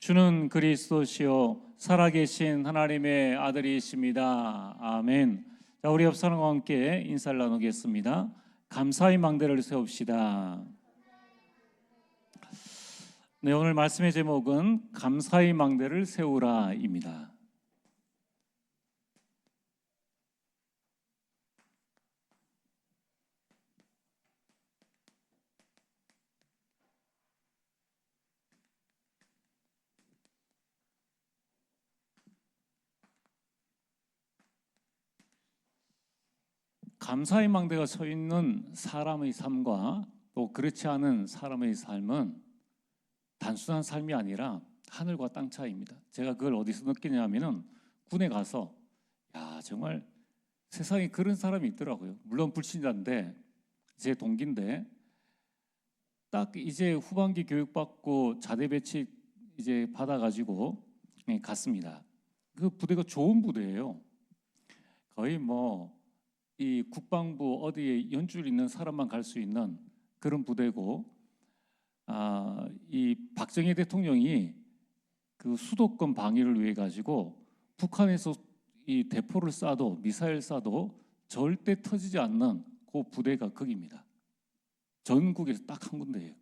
주는 그리스도시요 살아계신 하나님의 아들이십니다. 아멘. 자, 우리 옆 사람과 함께 인사를 나누겠습니다. 감사의 망대를 세웁시다. 네, 오늘 말씀의 제목은 감사의 망대를 세우라입니다. 감사의 망대가 서 있는 사람의 삶과 또 그렇지 않은 사람의 삶은 단순한 삶이 아니라 하늘과 땅 차이입니다. 제가 그걸 어디서 느끼냐면은 군에 가서 정말 세상에 그런 사람이 있더라고요. 물론 불신자인데 제 동기인데 딱 이제 후반기 교육받고 자대 배치 이제 받아가지고 갔습니다. 그 부대가 좋은 부대예요. 거의 이 국방부 어디에 연줄 있는 사람만 갈 수 있는 그런 부대고, 이 박정희 대통령이 그 수도권 방위를 위해 가지고 북한에서 이 대포를 쏴도 미사일 쏴도 절대 터지지 않는 그 부대가 거기입니다. 전국에서 딱 한 군데예요.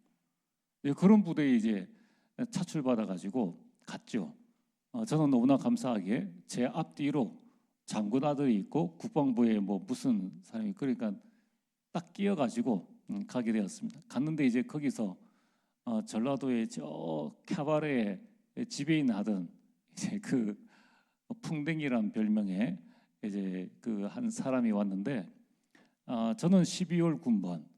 그런 부대에 이제 차출받아 가지고 갔죠. 저는 너무나 감사하게 제 앞뒤로 장군 아들이 있고 국방부에 무슨 사람이 그러니까 딱 끼어가지고 가게 되었습니다. 갔는데 이제 거기서 전라도의 저 캐바레 지배인 하던 이제 그 풍뎅이란 별명의 이제 그 한 사람이 왔는데, 저는 12월 군번,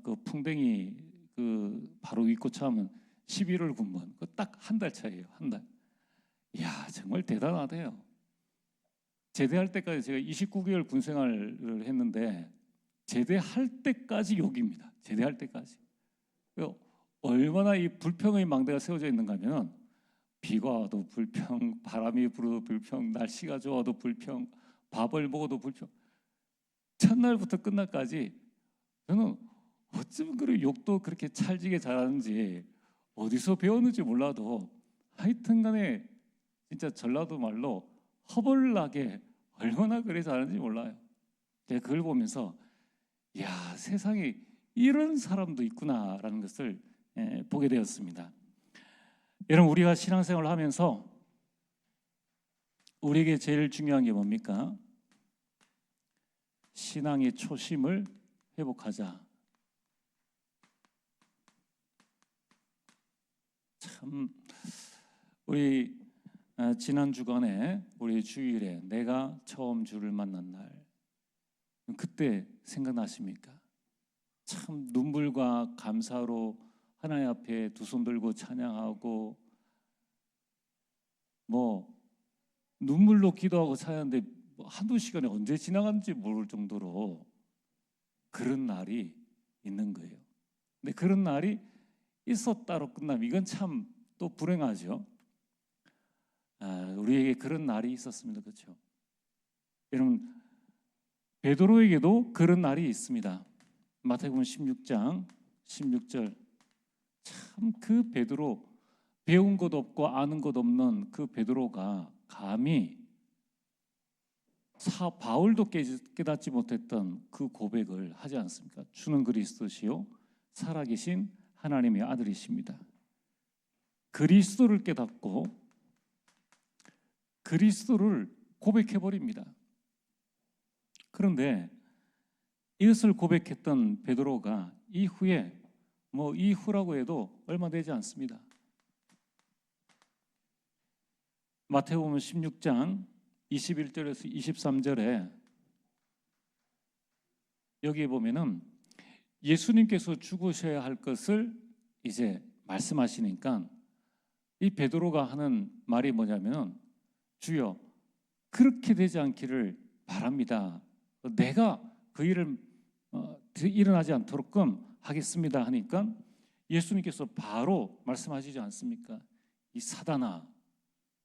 그 풍뎅이 그 바로 윗고참은 11월 군번, 그 딱 한 달 차이에요. 한 달. 이야, 정말 대단하대요. 제대할 때까지 제가 29개월 군 생활을 했는데 제대할 때까지 욕입니다. 제대할 때까지. 얼마나 이 불평의 망대가 세워져 있는가 하면 비가 와도 불평, 바람이 불어도 불평, 날씨가 좋아도 불평, 밥을 먹어도 불평. 첫날부터 끝날까지 저는 어쩌면 그런 욕도 그렇게 찰지게 잘하는지 어디서 배웠는지 몰라도 하여튼 간에 진짜 전라도 말로 허벌나게 얼마나 그래 잘하는지 몰라요. 제가 그걸 보면서 세상에 이런 사람도 있구나라는 것을 보게 되었습니다. 여러분, 우리가 신앙생활을 하면서 우리에게 제일 중요한 게 뭡니까? 신앙의 초심을 회복하자. 참, 우리 지난 주간에 우리 주일에 내가 처음 주를 만난 날, 그때 생각나십니까? 참 눈물과 감사로 하나님 앞에 두 손 들고 찬양하고 눈물로 기도하고 찬양하는데 한두 시간이 언제 지나갔는지 모를 정도로 그런 날이 있는 거예요. 근데 그런 날이 있었다로 끝나면 이건 참 또 불행하죠. 우리에게 그런 날이 있었습니다. 그렇죠? 여러분, 베드로에게도 그런 날이 있습니다. 마태복음 16장 16절. 참 그 베드로, 배운 것 없고 아는 것 없는 그 베드로가 감히 바울도 깨닫지 못했던 그 고백을 하지 않습니까? 주는 그리스도시요 살아계신 하나님의 아들이십니다. 그리스도를 깨닫고 그리스도를 고백해버립니다. 그런데 이것을 고백했던 베드로가 이후에 이후라고 해도 얼마 되지 않습니다. 마태복음 16장 21절에서 23절에 여기에 보면은 예수님께서 죽으셔야 할 것을 이제 말씀하시니까 이 베드로가 하는 말이 뭐냐면은 주여 그렇게 되지 않기를 바랍니다. 내가 그 일을 일어나지 않도록끔 하겠습니다 하니까 예수님께서 바로 말씀하시지 않습니까? 이 사단아,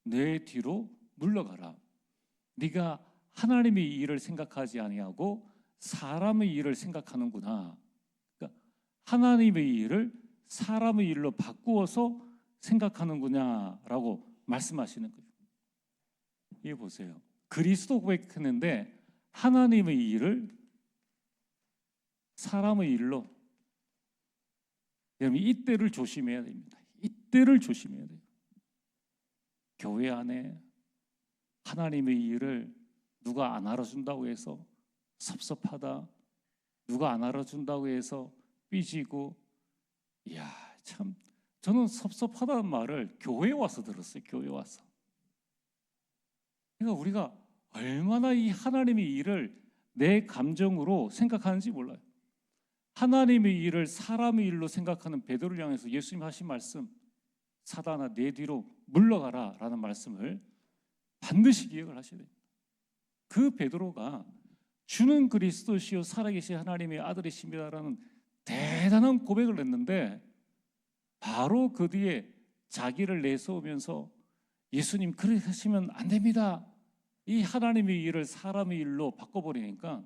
내 뒤로 물러가라. 네가 하나님의 일을 생각하지 아니하고 사람의 일을 생각하는구나. 그러니까 하나님의 일을 사람의 일로 바꾸어서 생각하는구냐라고 말씀하시는 거예요. 이게 보세요. 그리스도 고백했는데 하나님의 일을 사람의 일로. 여러분, 이때를 조심해야 됩니다. 이때를 조심해야 돼요. 교회 안에 하나님의 일을 누가 안 알아준다고 해서 섭섭하다, 누가 안 알아준다고 해서 삐지고, 이야, 참 저는 섭섭하다는 말을 교회에 와서 들었어요. 교회에 와서. 그러니까 우리가 얼마나 이 하나님의 일을 내 감정으로 생각하는지 몰라요. 하나님의 일을 사람의 일로 생각하는 베드로를 향해서 예수님 하신 말씀, 사단아 내 뒤로 물러가라 라는 말씀을 반드시 기억을 하셔야 됩니다. 그 베드로가 주는 그리스도시요 살아계신 하나님의 아들이십니다라는 대단한 고백을 했는데, 바로 그 뒤에 자기를 내세우면서 예수님 그렇게 하시면 안 됩니다, 이 하나님의 일을 사람의 일로 바꿔버리니까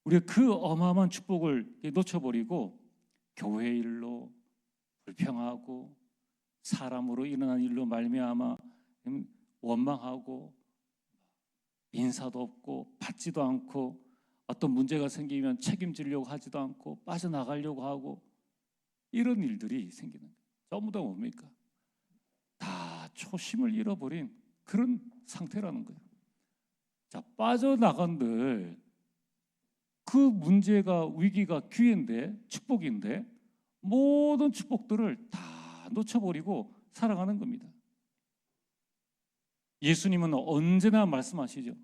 우리가 그 어마어마한 축복을 놓쳐버리고 교회 일로 불평하고 사람으로 일어난 일로 말미암아 원망하고 인사도 없고 받지도 않고, 어떤 문제가 생기면 책임지려고 하지도 않고 빠져나가려고 하고, 이런 일들이 생기는 거예요. 전부 다 뭡니까? 다 초심을 잃어버린 그런 상태라는 거예요. 자, 빠져나간들 그 문제가, 위기가 기회인데, 축복인데 모든 축복들을 다 놓쳐버리고 살아가는 겁니다. 예수님은 언제나 말씀하시죠.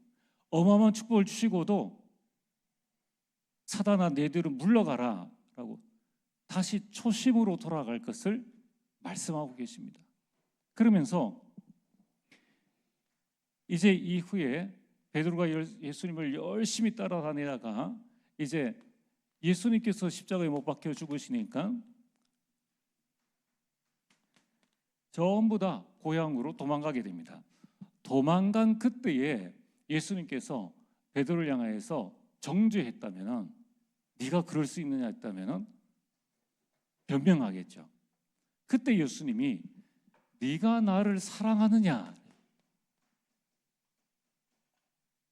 어마어마한 축복을 주시고도 사단아 내 뒤로 물러가라 라고 다시 초심으로 돌아갈 것을 말씀하고 계십니다. 그러면서 이제 이후에 베드로가 예수님을 열심히 따라다니다가 이제 예수님께서 십자가에 못 박혀 죽으시니까 전부 다 고향으로 도망가게 됩니다. 도망간 그때에 예수님께서 베드로를 향하여서 정죄했다면은, 네가 그럴 수 있느냐 했다면은 변명하겠죠. 그때 예수님이 네가 나를 사랑하느냐,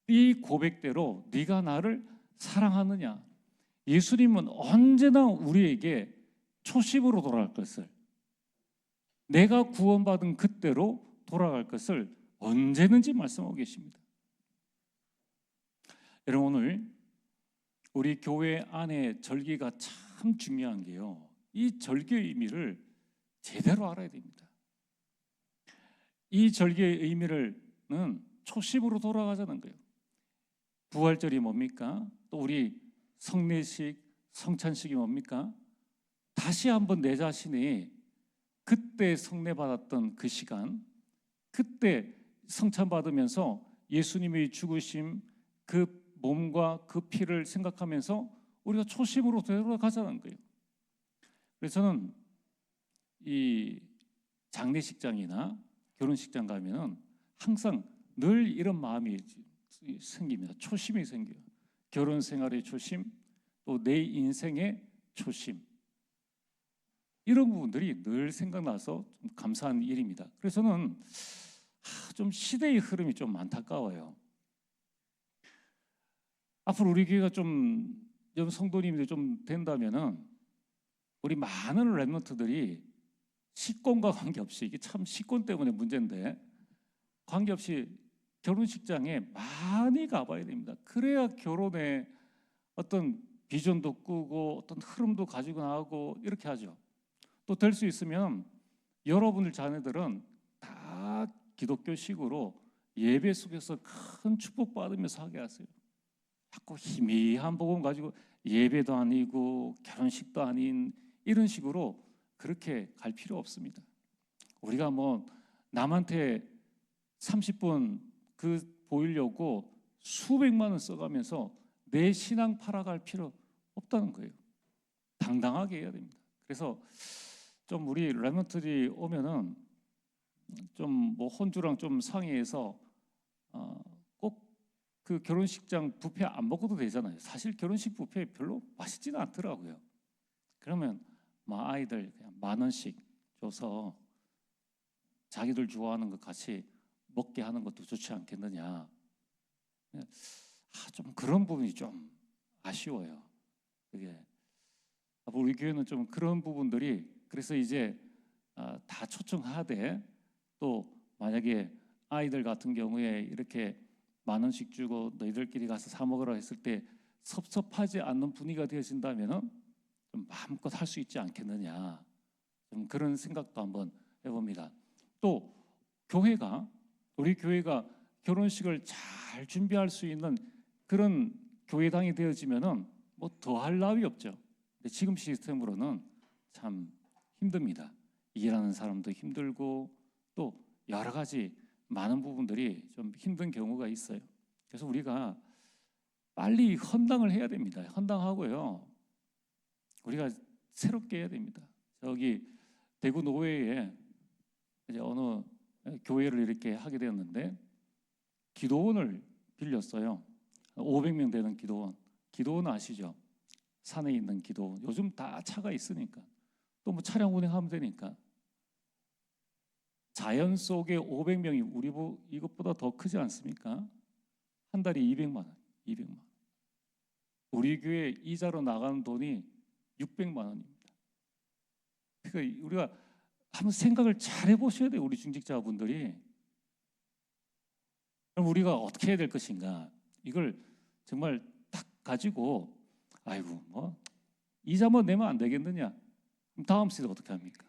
이 고백대로 네가 나를 사랑하느냐. 예수님은 언제나 우리에게 초심으로 돌아갈 것을, 내가 구원받은 그때로 돌아갈 것을 언제든지 말씀하고 계십니다. 여러분, 오늘 우리 교회 안에 절기가 참 중요한 게요, 이 절기의 의미를 제대로 알아야 됩니다. 이 절기의 의미는 초심으로 돌아가자는 거예요. 부활절이 뭡니까? 또 우리 성례식, 성찬식이 뭡니까? 다시 한번 내 자신이 그때 성례 받았던 그 시간, 그때 성찬 받으면서 예수님의 죽으심, 그 몸과 그 피를 생각하면서 우리가 초심으로 돌아가자는 거예요. 그래서 저는 이 장례식장이나 결혼식장 가면은 항상 늘 이런 마음이 생깁니다. 초심이 생겨요. 결혼 생활의 초심, 또 내 인생의 초심, 이런 부분들이 늘 생각나서 좀 감사한 일입니다. 그래서 저는 좀 시대의 흐름이 좀 안타까워요. 앞으로 우리 교회가 좀 성도님들이 좀 된다면은 우리 많은 랩런트들이 식권과 관계없이, 이게 참 식권 때문에 문제인데, 관계없이 결혼식장에 많이 가봐야 됩니다. 그래야 결혼에 어떤 비전도 꾸고 어떤 흐름도 가지고 나가고 이렇게 하죠. 또 될 수 있으면 여러분들 자녀들은 다 기독교식으로 예배 속에서 큰 축복 받으면서 하게 하세요. 자꾸 희미한 복음 가지고 예배도 아니고 결혼식도 아닌 이런 식으로 그렇게 갈 필요 없습니다. 우리가 뭐 남한테 30분 보이려고 수백만 원 써가면서 내 신앙 팔아갈 필요 없다는 거예요. 당당하게 해야 됩니다. 그래서 좀 우리 랩런트들이 오면은 좀 뭐 혼주랑 좀 상의해서 꼭 그 결혼식장 뷔페 안 먹어도 되잖아요. 사실 결혼식 뷔페 별로 맛있지는 않더라고요. 그러면 뭐 아이들 그냥 10,000원씩 줘서 자기들 좋아하는 것 같이 먹게 하는 것도 좋지 않겠느냐. 좀 그런 부분이 좀 아쉬워요. 그게 우리 교회는 좀 그런 부분들이, 그래서 이제 다 초청하되, 또 만약에 아이들 같은 경우에 이렇게 10,000원씩 주고 너희들끼리 가서 사 먹으라 했을 때 섭섭하지 않는 분위기가 되어진다면은 좀 마음껏 할 수 있지 않겠느냐, 좀 그런 생각도 한번 해봅니다. 또 교회가, 우리 교회가 결혼식을 잘 준비할 수 있는 그런 교회당이 되어지면은 뭐 더할 나위 없죠. 근데 지금 시스템으로는 참 힘듭니다. 일하는 사람도 힘들고 또 여러 가지 많은 부분들이 좀 힘든 경우가 있어요. 그래서 우리가 빨리 헌당을 해야 됩니다. 헌당하고요, 우리가 새롭게 해야 됩니다. 저기 대구 노회에 이제 어느 교회를 이렇게 하게 되었는데 기도원을 빌렸어요. 500명 되는 기도원. 기도원 아시죠? 산에 있는 기도원. 요즘 다 차가 있으니까 또 뭐 차량 운행하면 되니까. 자연 속에 500명이 우리 이것보다 더 크지 않습니까? 한 달에 200만 원, 200만 원. 우리 교회 이자로 나가는 돈이 600만 원입니다. 그러니까 우리가 한번 생각을 잘 해보셔야 돼요, 우리 중직자분들이. 그럼 우리가 어떻게 해야 될 것인가? 이걸 정말 딱 가지고, 아이고 뭐 이자만 내면 안 되겠느냐? 그럼 다음 세대 어떻게 합니까?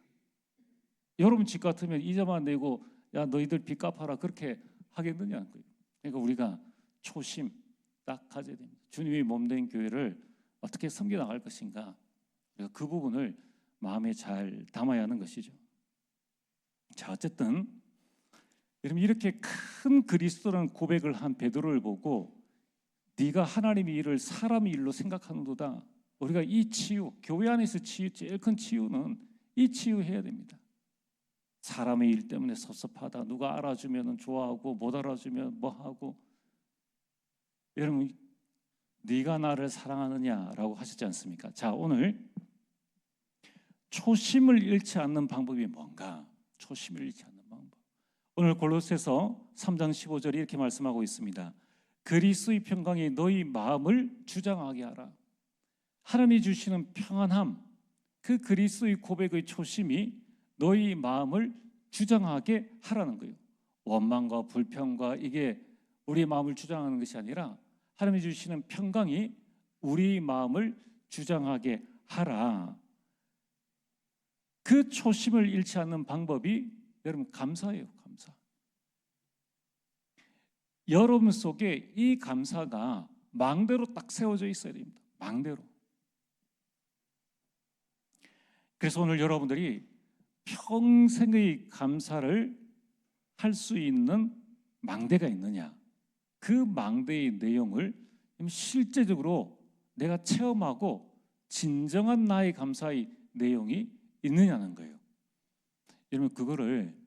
여러분 집 같으면 이자만 내고 야 너희들 빚 갚아라 그렇게 하겠느냐는 거예요. 그러니까 우리가 초심 딱 가져야 됩니다. 주님의 몸된 교회를 어떻게 섬겨 나갈 것인가, 그 부분을 마음에 잘 담아야 하는 것이죠. 자, 어쨌든 여러분, 이렇게 큰 그리스도라는 고백을 한 베드로를 보고 네가 하나님의 일을 사람의 일로 생각하는도다. 우리가 이 치유, 교회 안에서 치유, 제일 큰 치유는 이 치유해야 됩니다. 사람의 일 때문에 섭섭하다, 누가 알아주면 좋아하고 못 알아주면 뭐하고. 여러분, 네가 나를 사랑하느냐라고 하셨지 않습니까? 자, 오늘 초심을 잃지 않는 방법이 뭔가? 초심을 잃지 않는 방법. 오늘 골로새서 3장 15절에 이렇게 말씀하고 있습니다. 그리스도의 평강이 너희 마음을 주장하게 하라. 하나님이 주시는 평안함, 그 그리스도의 고백의 초심이 너희 마음을 주장하게 하라는 거예요. 원망과 불평과 이게 우리 마음을 주장하는 것이 아니라 하나님이 주시는 평강이 우리 마음을 주장하게 하라. 그 초심을 잃지 않는 방법이 여러분 감사예요. 감사. 여러분 속에 이 감사가 망대로 딱 세워져 있어야 됩니다. 망대로. 그래서 오늘 여러분들이 평생의 감사를 할 수 있는 망대가 있느냐, 그 망대의 내용을 실제적으로 내가 체험하고 진정한 나의 감사의 내용이 있느냐는 거예요. 여러분, 그거를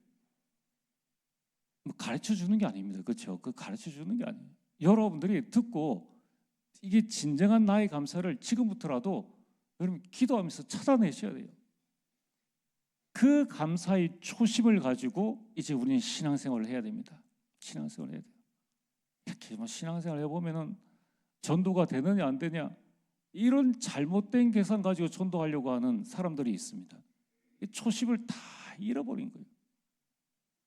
가르쳐 주는 게 아닙니다. 그렇죠? 그 가르쳐 주는 게 아니에요. 여러분들이 듣고 이게 진정한 나의 감사를 지금부터라도 여러분 기도하면서 찾아내셔야 돼요. 그 감사의 초심을 가지고 이제 우리는 신앙생활을 해야 됩니다. 신앙생활을 해야 돼요. 이렇게 신앙생활을 해보면은 전도가 되느냐 안 되냐, 이런 잘못된 계산 가지고 전도하려고 하는 사람들이 있습니다. 초심을 다 잃어버린 거예요.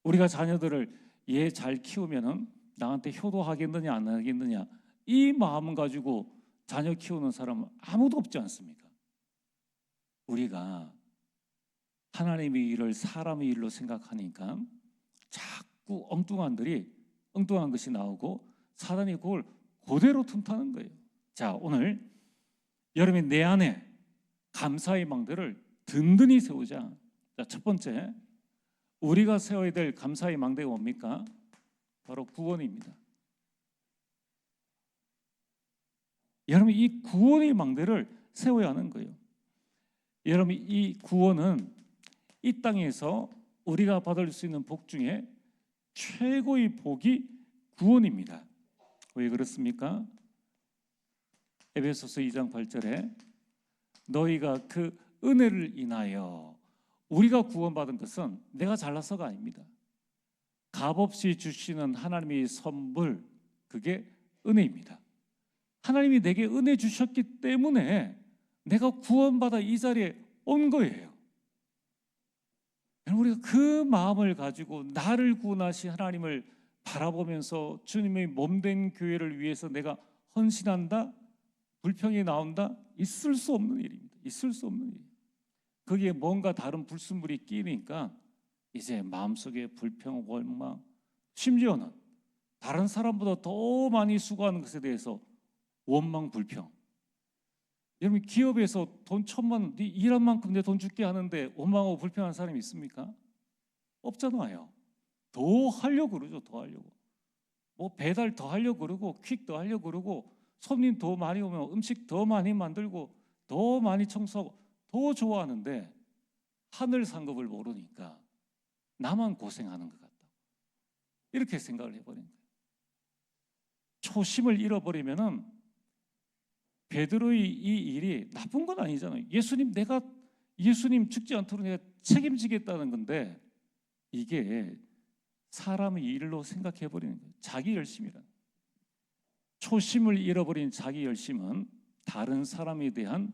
우리가 자녀들을 얘 잘 키우면은 나한테 효도하겠느냐 안 하겠느냐, 이 마음 가지고 자녀 키우는 사람은 아무도 없지 않습니까? 우리가 하나님의 일을 사람의 일로 생각하니까 자꾸 엉뚱한 것이 나오고 사단이 그걸 그대로 틈타는 거예요. 자, 오늘 여러분이 내 안에 감사의 망대를 든든히 세우자. 자, 첫 번째, 우리가 세워야 될 감사의 망대가 뭡니까? 바로 구원입니다. 여러분, 이 구원의 망대를 세워야 하는 거예요. 여러분, 이 구원은 이 땅에서 우리가 받을 수 있는 복 중에 최고의 복이 구원입니다. 왜 그렇습니까? 에베소서 2장 8절에 너희가 그 은혜를 인하여 우리가 구원받은 것은 내가 잘나서가 아닙니다. 값없이 주시는 하나님의 선물, 그게 은혜입니다. 하나님이 내게 은혜 주셨기 때문에 내가 구원받아 이 자리에 온 거예요. 우리가 그 마음을 가지고 나를 구원하신 하나님을 바라보면서 주님의 몸된 교회를 위해서 내가 헌신한다, 불평이 나온다, 있을 수 없는 일입니다. 있을 수 없는 일. 거기에 뭔가 다른 불순물이 끼니까 이제 마음속에 불평, 원망, 심지어는 다른 사람보다 더 많이 수고하는 것에 대해서 원망, 불평. 여러분, 기업에서 돈 1,000만 원, 네 일한 만큼 내 돈 줄게 하는데 원망하고 불평하는 사람이 있습니까? 없잖아요. 더 하려고 그러죠. 더 하려고. 뭐 배달 더 하려고 그러고 퀵 더 하려고 그러고 손님 더 많이 오면 음식 더 많이 만들고 더 많이 청소하고 더 좋아하는데 하늘 상급을 모르니까 나만 고생하는 것 같다. 이렇게 생각을 해버린 거예요. 초심을 잃어버리면은 베드로의 이 일이 나쁜 건 아니잖아요. 예수님 죽지 않도록 내가 책임지겠다는 건데 이게 사람의 일로 생각해 버리는 거예요. 자기 열심이란. 초심을 잃어버린 자기 열심은 다른 사람에 대한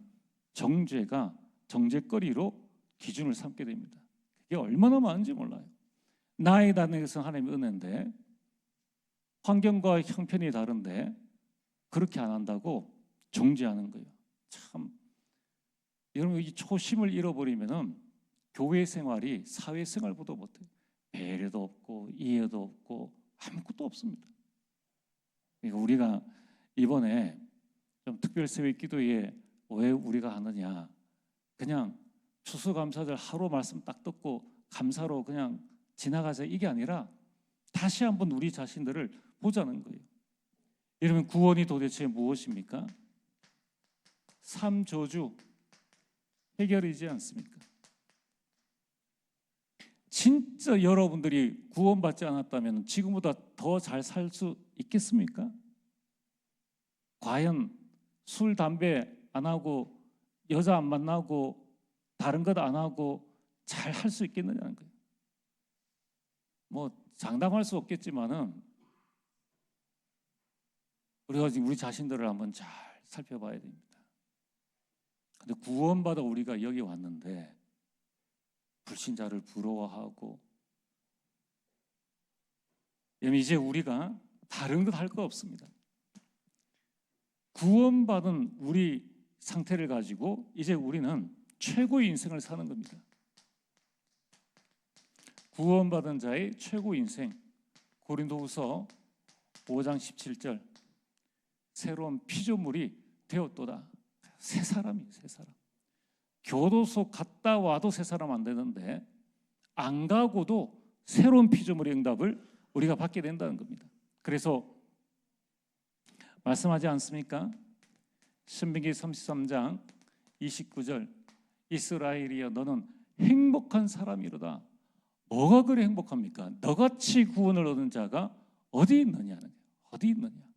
정죄가 정죄거리로 기준을 삼게 됩니다. 그게 얼마나 많은지 몰라요. 나에 대한 것은 하나님의 은혜인데 환경과 형편이 다른데 그렇게 안 한다고 정죄하는 거예요. 참, 여러분, 이 초심을 잃어버리면은 교회 생활이 사회 생활보다 못해요. 배려도 없고 이해도 없고 아무것도 없습니다. 그러니까 우리가 이번에 좀 특별세회 기도에 왜 우리가 하느냐, 그냥 추수감사절 하루 말씀 딱 듣고 감사로 그냥 지나가자, 이게 아니라 다시 한번 우리 자신들을 보자는 거예요. 여러분, 구원이 도대체 무엇입니까? 삼저주 해결이지 않습니까? 진짜 여러분들이 구원받지 않았다면 지금보다 더 잘 살 수 있겠습니까? 과연 술, 담배 안 하고 여자 안 만나고 다른 것 안 하고 잘 할 수 있겠느냐는 거예요. 뭐 장담할 수 없겠지만은 우리가 지금 우리 자신들을 한번 잘 살펴봐야 됩니다. 근데 구원받아 우리가 여기 왔는데 불신자를 부러워하고, 이제 우리가 다른 것 할 거 없습니다. 구원받은 우리 상태를 가지고 이제 우리는 최고의 인생을 사는 겁니다. 구원받은 자의 최고 인생, 고린도후서 5장 17절, 새로운 피조물이 되었도다. 새 사람이에요. 새 사람. 교도소 갔다 와도 새 사람 안 되는데 안 가고도 새로운 피조물의 응답을 우리가 받게 된다는 겁니다. 그래서 말씀하지 않습니까? 신명기 33장 29절, 이스라엘이여 너는 행복한 사람이로다. 뭐가 그리 행복합니까? 너같이 구원을 얻은 자가 어디 있느냐는 거예요. 어디 있느냐.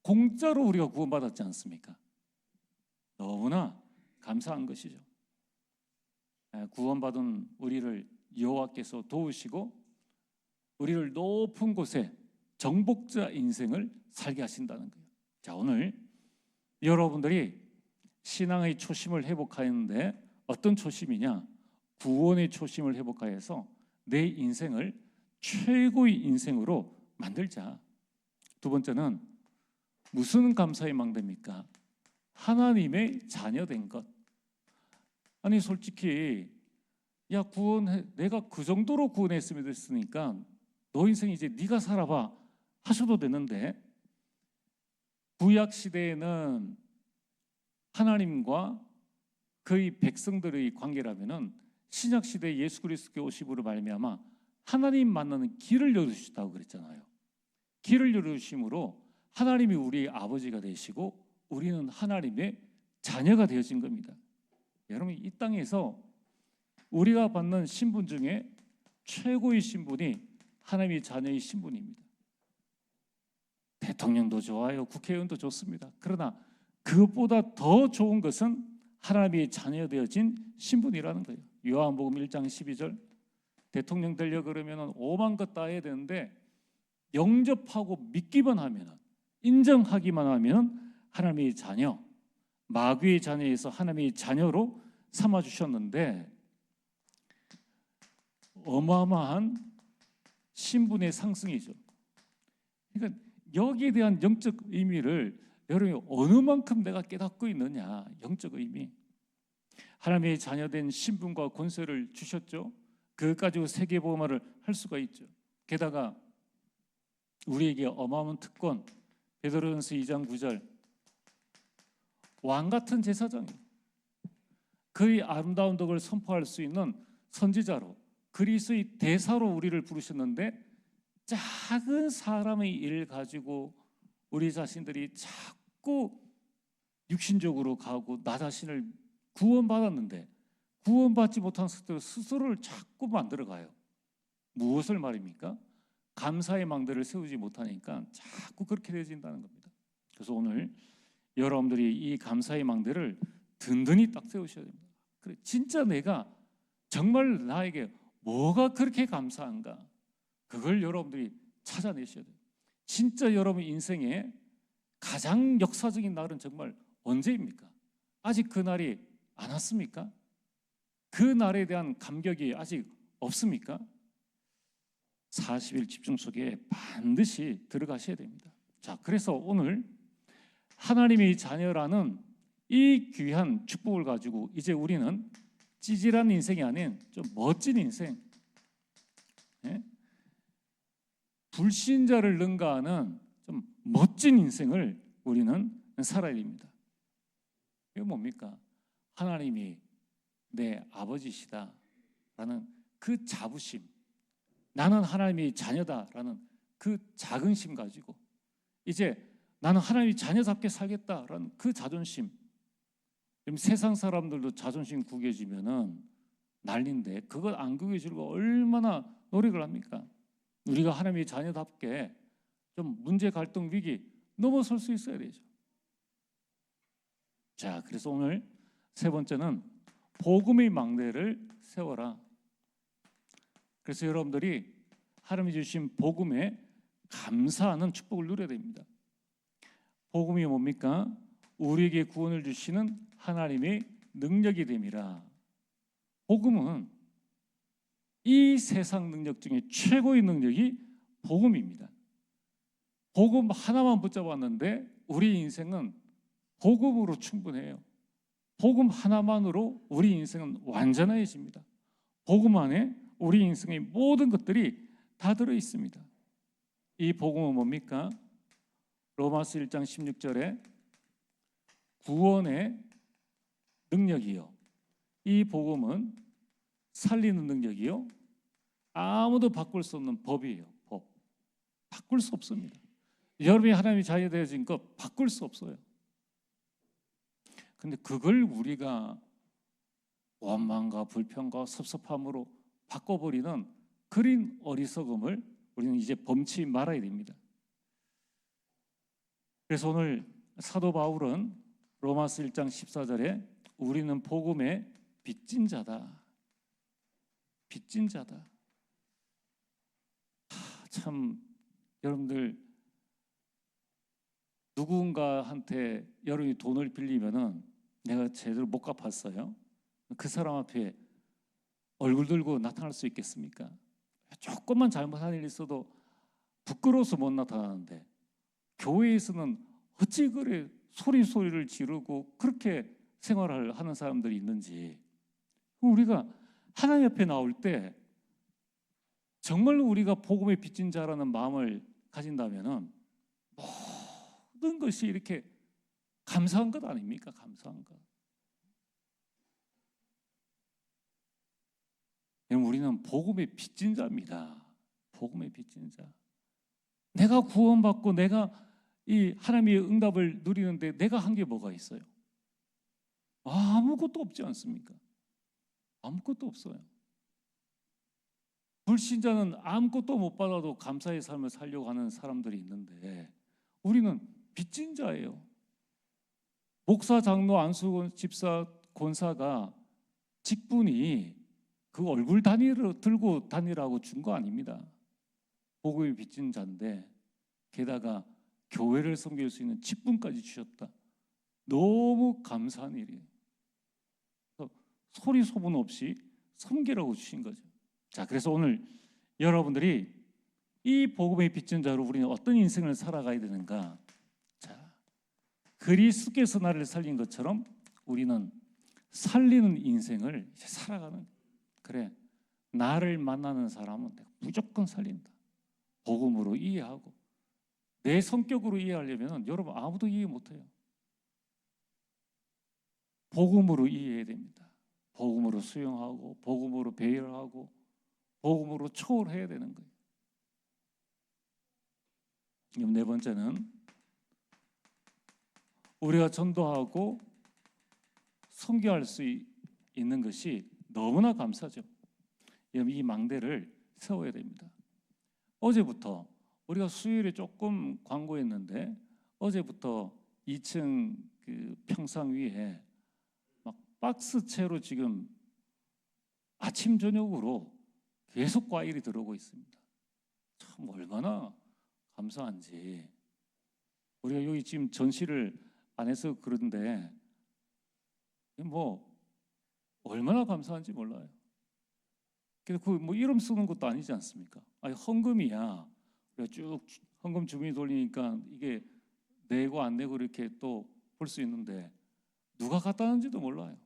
공짜로 우리가 구원받았지 않습니까? 너무나 감사한 것이죠. 구원받은 우리를 여호와께서 도우시고 우리를 높은 곳에 정복자 인생을 살게 하신다는 거예요. 자, 오늘 여러분들이 신앙의 초심을 회복하였는데 어떤 초심이냐? 구원의 초심을 회복하여서 내 인생을 최고의 인생으로 만들자. 두 번째는 무슨 감사의 망대입니까? 하나님의 자녀된 것. 아니 솔직히 야 내가 그 정도로 구원했으면 됐으니까 너 인생 이제 네가 살아봐 하셔도 되는데, 구약 시대에는 하나님과 그의 백성들의 관계라면은 신약 시대 예수 그리스도의 오심으로 말미암아 하나님 만나는 길을 열어주셨다고 그랬잖아요. 길을 열어주심으로 하나님이 우리 아버지가 되시고 우리는 하나님의 자녀가 되어진 겁니다. 여러분, 이 땅에서 우리가 받는 신분 중에 최고의 신분이 하나님의 자녀의 신분입니다. 대통령도 좋아요, 국회의원도 좋습니다. 그러나 그것보다 더 좋은 것은 하나님의 자녀 되어진 신분이라는 거예요. 요한복음 1장 12절 대통령 되려 그러면 오만 것 다 해야 되는데 영접하고 믿기만 하면, 인정하기만 하면 하나님의 자녀, 마귀의 자녀에서 하나님의 자녀로 삼아주셨는데 어마어마한 신분의 상승이죠. 그러니까 여기에 대한 영적 의미를 여러분이 어느 만큼 내가 깨닫고 있느냐. 영적 의미. 하나님의 자녀된 신분과 권세를 주셨죠. 그것 가지고 세계복음화를 할 수가 있죠. 게다가 우리에게 어마어마한 특권, 베드로전서 2장 9절, 왕 같은 제사장이에요. 그의 아름다운 덕을 선포할 수 있는 선지자로, 그리스도의 대사로 우리를 부르셨는데, 작은 사람의 일을 가지고 우리 자신들이 자꾸 육신적으로 가고 나 자신을 구원받았는데 구원받지 못한 스스로를 자꾸 만들어가요. 무엇을 말입니까? 감사의 망대를 세우지 못하니까 자꾸 그렇게 되어진다는 겁니다. 그래서 오늘 여러분들이 이 감사의 망대를 든든히 딱 세우셔야 됩니다. 그래, 진짜 내가 정말 나에게 뭐가 그렇게 감사한가? 그걸 여러분들이 찾아내셔야 돼요. 진짜 여러분 인생에 가장 역사적인 날은 정말 언제입니까? 아직 그 날이 안 왔습니까? 그 날에 대한 감격이 아직 없습니까? 40일 집중 속에 반드시 들어가셔야 됩니다. 자, 그래서 오늘 하나님의 자녀라는 이 귀한 축복을 가지고 이제 우리는 찌질한 인생이 아닌 좀 멋진 인생, 예? 불신자를 능가하는 좀 멋진 인생을 우리는 살아야 됩니다. 이게 뭡니까? 하나님이 내 아버지시다라는 그 자부심, 나는 하나님의 자녀다라는 그 자긍심 가지고 이제 나는 하나님의 자녀답게 살겠다라는 그 자존심. 세상 사람들도 자존심 구겨지면은 난리인데 그걸 안 구겨주려고 얼마나 노력을 합니까? 우리가 하나님의 자녀답게 좀 문제, 갈등, 위기 넘어설 수 있어야 되죠. 자, 그래서 오늘 세 번째는 복음의 망대를 세워라. 그래서 여러분들이 하나님이 주신 복음에 감사하는 축복을 누려야 됩니다. 복음이 뭡니까? 우리에게 구원을 주시는 하나님의 능력이 됨이라. 복음은 이 세상 능력 중에 최고의 능력이 복음입니다. 복음 하나만 붙잡았는데 우리 인생은 복음으로 충분해요. 복음 하나만으로 우리 인생은 완전해집니다. 복음 안에 우리 인생의 모든 것들이 다 들어 있습니다. 이 복음은 뭡니까? 로마서 1장 16절에 구원의 능력이요, 이 복음은 살리는 능력이요, 아무도 바꿀 수 없는 법이에요. 법. 바꿀 수 없습니다. 여러분이 하나님이 자녀되어진 것 바꿀 수 없어요. 근데 그걸 우리가 원망과 불평과 섭섭함으로 바꿔버리는 그린 어리석음을 우리는 이제 범치 말아야 됩니다. 그래서 오늘 사도 바울은 로마서 1장 14절에 우리는 복음의 빚진 자다. 빚진 자다. 참 여러분들 누군가한테 여러분이 돈을 빌리면은 내가 제대로 못 갚았어요. 그 사람 앞에 얼굴 들고 나타날 수 있겠습니까? 조금만 잘못한 일이 있어도 부끄러워서 못 나타나는데 교회에서는 어찌 그래 소리를 지르고 그렇게 생활을 하는 사람들이 있는지. 우리가 하나님 앞에 나올 때 정말 우리가 복음의 빚진 자라는 마음을 가진다면은 모든 것이 이렇게 감사한 것 아닙니까? 감사한 것. 우리는 복음의 빚진 자입니다. 복음의 빚진 자. 내가 구원받고 내가 이 하나님의 응답을 누리는데 내가 한 게 뭐가 있어요? 아무것도 없지 않습니까? 아무것도 없어요. 불신자는 아무것도 못 받아도 감사의 삶을 살려고 하는 사람들이 있는데 우리는 빚진 자예요. 목사, 장로, 안수, 집사, 권사가 직분이 그 얼굴 단위로 들고 다니라고 준 거 아닙니다. 복음이 빚진 자인데 게다가 교회를 섬길 수 있는 직분까지 주셨다. 너무 감사한 일이에요. 소리 소문 없이 섬기라고 주신 거죠. 자, 그래서 오늘 여러분들이 이 복음의 빚진 자로 우리는 어떤 인생을 살아가야 되는가? 자, 그리스도께서 나를 살린 것처럼 우리는 살리는 인생을 살아가는. 그래, 나를 만나는 사람은 내가 무조건 살린다. 복음으로 이해하고. 내 성격으로 이해하려면 여러분 아무도 이해 못해요. 복음으로 이해해야 됩니다. 복음으로 수용하고, 복음으로 배열하고, 복음으로 초월해야 되는 거예요. 그럼 네 번째는 우리가 전도하고 선교할 수 있는 것이 너무나 감사죠. 이 망대를 세워야 됩니다. 어제부터 우리가 수요일에 조금 광고했는데 어제부터 2층 그 평상 위에 막 박스채로 지금 아침 저녁으로 계속 과일이 들어오고 있습니다. 참 얼마나 감사한지. 우리가 여기 지금 전시를 안 해서 그런데 뭐 얼마나 감사한지 몰라요. 그래서 그 뭐 이름 쓰는 것도 아니지 않습니까? 아니 헌금이야. 우리가 쭉 헌금 주민이 돌리니까 이게 내고 안 내고 이렇게 또 볼 수 있는데 누가 갖다 놨는지도 몰라요.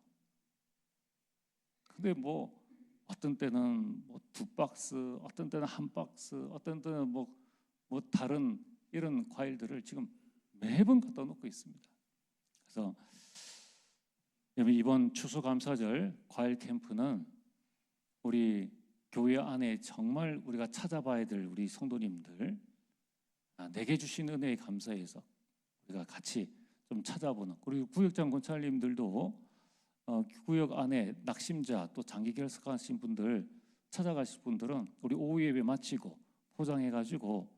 근데 뭐 어떤 때는 뭐 2박스, 어떤 때는 1박스, 어떤 때는 뭐 다른 이런 과일들을 지금 매번 갖다 놓고 있습니다. 그래서 이번 추수감사절 과일 캠프는 우리 교회 안에 정말 우리가 찾아봐야 될 우리 성도님들, 내게 주신 은혜에 감사해서 우리가 같이 좀 찾아보는, 그리고 구역장 권찰님들도 구역 안에 낙심자 또 장기 결석하신 분들 찾아가실 분들은 우리 오후 예배 마치고 포장해가지고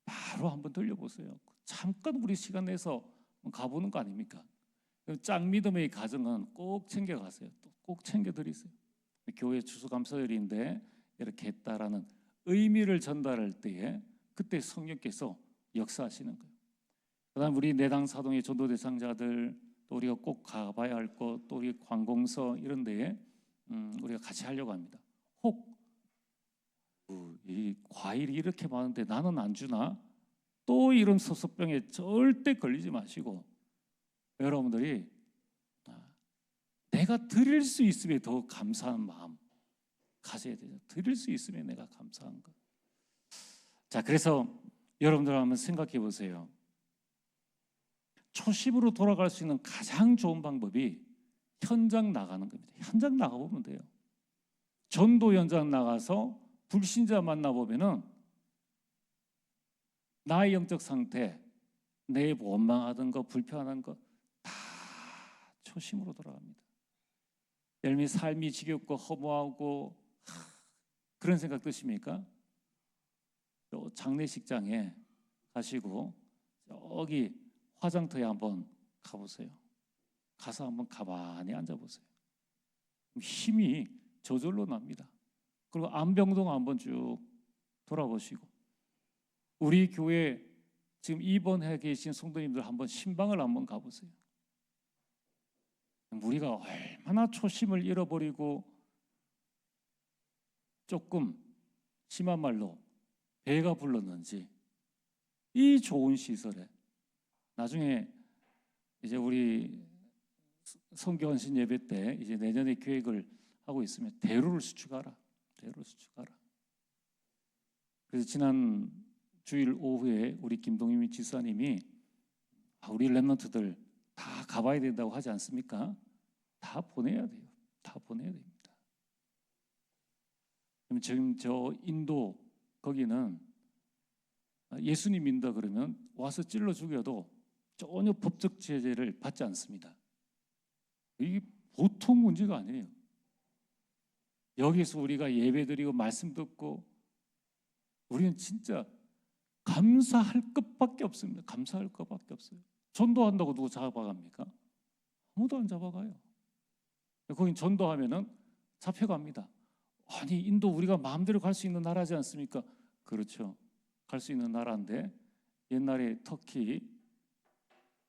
바로 한번 들려보세요. 잠깐 우리 시간 내서 가보는 거 아닙니까? 짱 믿음의 가정은 꼭 챙겨가세요. 또 꼭 챙겨드리세요. 교회 추수감사절인데 이렇게 했다라는 의미를 전달할 때에 그때 성령께서 역사하시는 거예요. 그다음 우리 내당 사동의 전도 대상자들, 또 우리가 꼭 가봐야 할 것, 또 우리 관공서 이런 데에 우리가 같이 하려고 합니다. 혹 이 과일이 이렇게 많은데 나는 안 주나? 또 이런 소소병에 절대 걸리지 마시고 여러분들이 내가 드릴 수 있음에 더 감사한 마음 가져야 되죠. 드릴 수 있으면 내가 감사한 것. 자, 그래서 여러분들 한번 생각해 보세요. 초심으로 돌아갈 수 있는 가장 좋은 방법이 현장 나가는 겁니다. 현장 나가보면 돼요. 전도 현장 나가서 불신자 만나보면은 나의 영적 상태, 내 원망하던 거, 불편한 거 다 초심으로 돌아갑니다. 예를 삶이 지겹고 허무하고 그런 생각 드십니까? 장례식장에 가시고 저기 화장터에 한번 가보세요. 가서 한번 가만히 앉아보세요. 힘이 저절로 납니다. 그리고 안병동 한번 쭉 돌아보시고 우리 교회 지금 입원해 계신 성도님들 한번 신방을 한번 가보세요. 우리가 얼마나 초심을 잃어버리고 조금 심한 말로 배가 불렀는지 이 좋은 시설에 나중에 이제 우리 성교헌신 예배 때 이제 내년에 계획을 하고 있으면 대로를 수축하라. 대로를 수축하라. 그래서 지난 주일 오후에 우리 김동임 지사님이 우리 랩런트들 다 가봐야 된다고 하지 않습니까? 다 보내야 돼요. 다 보내야 됩니다. 지금 저 인도 거기는 예수님 믿는다 그러면 와서 찔러 죽여도 전혀 법적 제재를 받지 않습니다. 이게 보통 문제가 아니에요. 여기서 우리가 예배드리고 말씀 듣고 우리는 진짜 감사할 것밖에 없습니다. 감사할 것밖에 없어요. 전도한다고 누구 잡아갑니까? 아무도 안 잡아가요. 거긴 전도하면은 잡혀갑니다. 아니 인도 우리가 마음대로 갈 수 있는 나라지 않습니까? 그렇죠. 갈 수 있는 나라인데 옛날에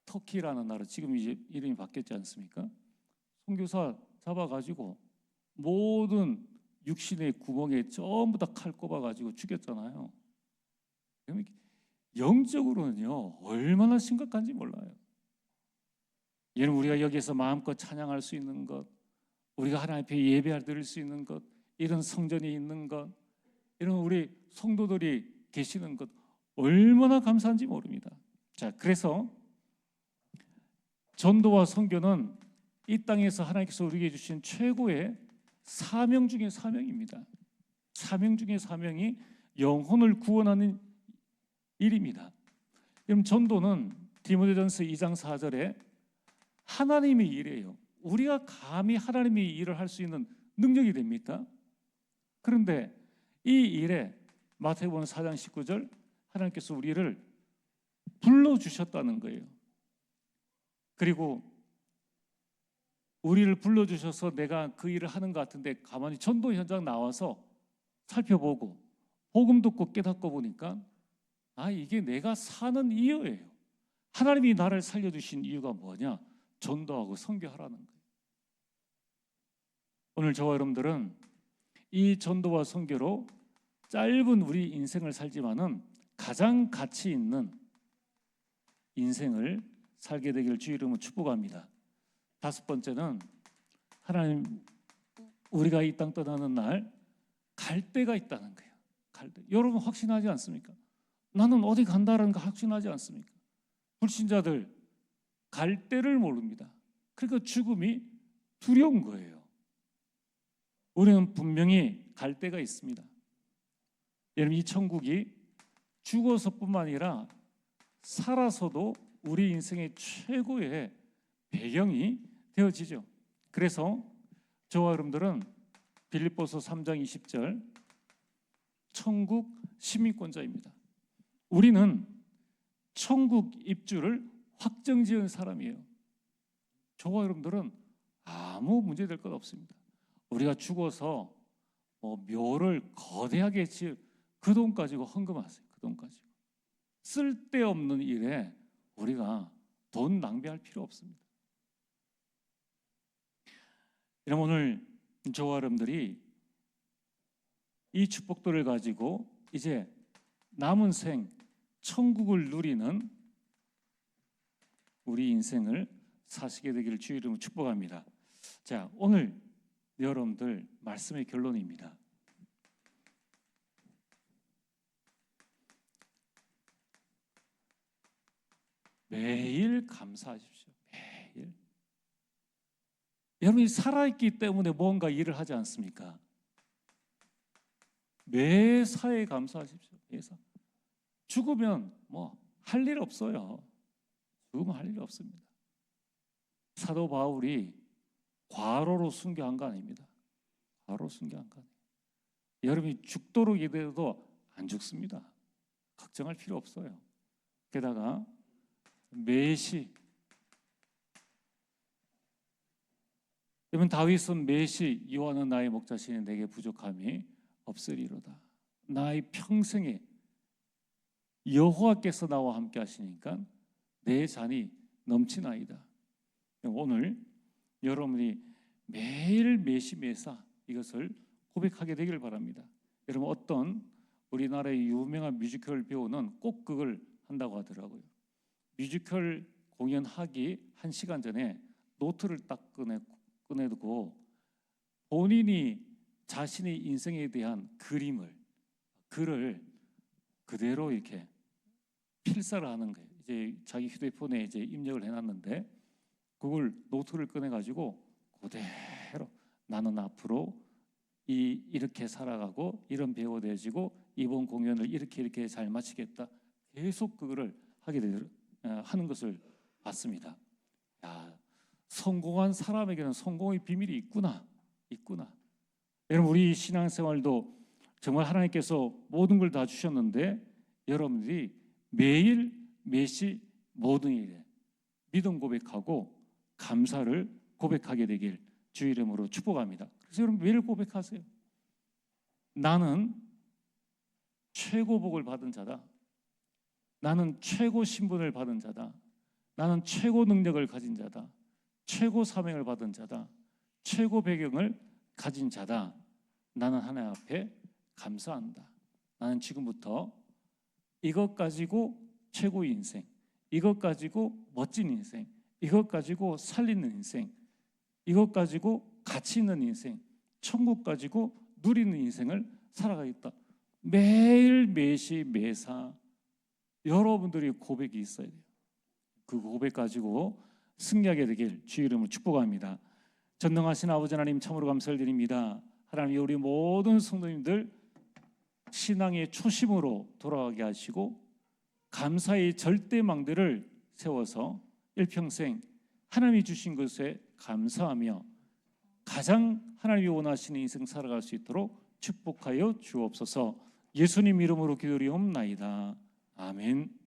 터키라는 나라, 지금 이제 이름이 바뀌었지 않습니까? 선교사 잡아가지고 모든 육신의 구멍에 전부 다 칼 꼽아가지고 죽였잖아요. 그러면 영적으로는요 얼마나 심각한지 몰라요. 여러분, 우리가 여기에서 마음껏 찬양할 수 있는 것, 우리가 하나님 앞에 예배할 드릴 수 있는 것, 이런 성전이 있는 것, 이런 우리 성도들이 계시는 것 얼마나 감사한지 모릅니다. 자, 그래서 전도와 선교는 이 땅에서 하나님께서 우리에게 주신 최고의 사명 중의 사명입니다. 사명 중의 사명이 영혼을 구원하는 일입니다. 그럼 전도는 디모데전서 2장 4절에 하나님의 일이에요. 우리가 감히 하나님의 일을 할 수 있는 능력이 됩니까? 그런데 이 일에 마태복음 4장 19절 하나님께서 우리를 불러주셨다는 거예요. 그리고 우리를 불러주셔서 내가 그 일을 하는 것 같은데 가만히 전도 현장 나와서 살펴보고 복음 듣고 깨닫고 보니까 이게 내가 사는 이유예요. 하나님이 나를 살려주신 이유가 뭐냐? 전도하고 선교하라는 거예요. 오늘 저와 여러분들은 이 전도와 선교로 짧은 우리 인생을 살지만은 가장 가치 있는 인생을 살게 되기를 주의 이름으로 축복합니다. 다섯 번째는 하나님, 우리가 이 땅 떠나는 날 갈 데가 있다는 거예요. 갈 데. 여러분 확신하지 않습니까? 나는 어디 간다는 거 확신하지 않습니까? 불신자들 갈 데를 모릅니다. 그러니까 죽음이 두려운 거예요. 우리는 분명히 갈 데가 있습니다. 여러분, 이 천국이 죽어서뿐만 아니라 살아서도 우리 인생의 최고의 배경이 되어지죠. 그래서 저와 여러분들은 빌립보서 3장 20절 천국 시민권자입니다. 우리는 천국 입주를 확정지은 사람이에요. 저와 여러분들은 아무 문제될 것 없습니다. 우리가 죽어서 묘를 거대하게 지을 그 돈 가지고 헌금하세요. 그 돈 가지고 쓸데없는 일에 우리가 돈 낭비할 필요 없습니다. 여러분, 오늘 저와 여러분들이 이 축복들을 가지고 이제 남은 생 천국을 누리는 우리 인생을 사시게 되기를 주의 이름으로 축복합니다. 자, 오늘 여러분들 말씀의 결론입니다. 매일 감사하십시오. 매일. 여러분이 살아있기 때문에 뭔가 일을 하지 않습니까? 매사에 감사하십시오. 매사. 죽으면 할 일 없어요. 죽으면 할 일 없습니다. 사도 바울이 과로로 순교한 거 아닙니다. 과로로 순교한 거 아니에요. 여러분이 죽도록 이래도 안 죽습니다. 걱정할 필요 없어요. 게다가 매시, 여러분 다윗은 매시 여호와는 나의 목자시니 내게 부족함이 없으리로다. 나의 평생에 여호와께서 나와 함께 하시니까 내 잔이 넘치나이다. 오늘 여러분이 매일 매시 매사 이것을 고백하게 되길 바랍니다. 여러분, 어떤 우리나라의 유명한 뮤지컬 배우는 꼭 그걸 한다고 하더라고요. 뮤지컬 공연하기 1시간 전에 노트를 딱 꺼내두고 본인이 자신의 인생에 대한 글을 그대로 이렇게 필사를 하는 거예요. 이제 자기 휴대폰에 이제 입력을 해놨는데 그걸 노트를 꺼내가지고 그대로 나는 앞으로 이렇게 살아가고 이런 배우가 되어지고 이번 공연을 이렇게 잘 마치겠다. 계속 그거를 하는 것을 봤습니다. 야, 성공한 사람에게는 성공의 비밀이 있구나. 여러분, 우리 신앙생활도 정말 하나님께서 모든 걸 다 주셨는데 여러분들이 매일 매시 모든 일에 믿음 고백하고 감사를 고백하게 되길 주의 이름으로 축복합니다. 그래서 여러분 매일 고백하세요. 나는 최고 복을 받은 자다. 나는 최고 신분을 받은 자다. 나는 최고 능력을 가진 자다. 최고 사명을 받은 자다. 최고 배경을 가진 자다. 나는 하나님 앞에 감사한다. 나는 지금부터 이것 가지고 최고의 인생, 이것 가지고 멋진 인생, 이것 가지고 살리는 인생, 이것 가지고 가치 있는 인생, 천국 가지고 누리는 인생을 살아가겠다. 매일 매시 매사 여러분들이 고백이 있어야 돼요. 그 고백 가지고 승리하게 되길 주의 이름으로 축복합니다. 전능하신 아버지 하나님, 참으로 감사를 드립니다. 하나님, 우리 모든 성도님들 신앙의 초심으로 돌아가게 하시고 감사의 절대망대를 세워서 일평생 하나님이 주신 것에 감사하며 가장 하나님이 원하시는 인생 살아갈 수 있도록 축복하여 주옵소서. 예수님 이름으로 기도리옵나이다. 아멘.